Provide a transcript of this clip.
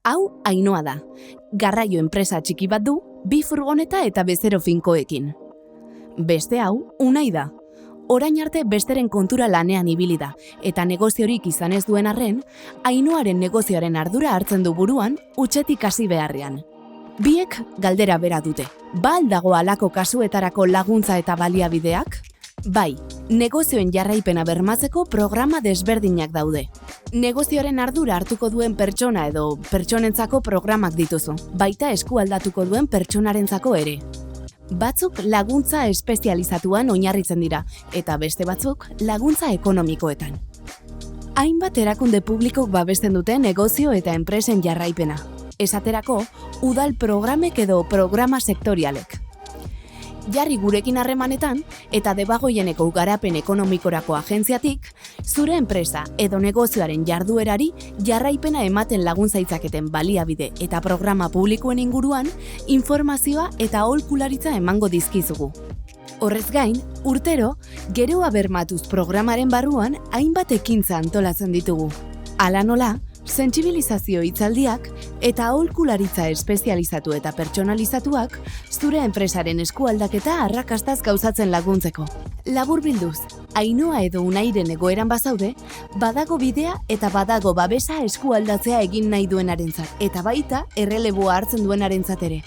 Hau Ainoa da. Garraio enpresa txiki bat du, 2 furgoneta eta bezero finkoekin. Beste hau Unai da. Orain arte besteren kontura lanean ibili da, eta negoziorik izan ez duen arren, Ainoaren negozioaren ardura hartzen du buruan, hutsetik hasi beharrean. Biek galdera bera dute. Ba al dago halako kasuetarako laguntza eta baliabideak? Bai, negozioen jarraipena bermatzeko programa desberdinak daude. Negozioaren ardura hartuko duen pertsona edo pertsonentzako programak dituzu, baita eskualdatuko duen pertsonarentzako ere. Batzuk laguntza espezializatuan oinarritzen dira, eta beste batzuk laguntza ekonomikoetan. Hainbat erakunde publikok babesten dute negozio eta enpresen jarraipena. Esaterako, udal programek edo programa sektorialek. Jarri gurekin harremanetan eta Debagoieneko garapen ekonomikorako agentziatik, zure enpresa edo negozioaren jarduerari jarraipena ematen laguntza ditzaketen baliabide eta programa publikoen inguruan informazioa eta aholkularitza emango dizkizugu. Horrez gain, urtero, geroa bermatuz programaren barruan hainbat ekintza antolatzen ditugu. Hala nola, sentsibilizazio hitzaldiak eta aholkularitza espezializatu eta pertsonalizatuak zure enpresaren eskualdaketa arrakastaz gauzatzen laguntzeko. Laburbilduz, Ainoa edo Unairen egoeran bazaude, badago bidea eta badago babesa eskualdatzea egin nahi duenarentzat, eta baita erreleboa hartzen duenarentzat ere.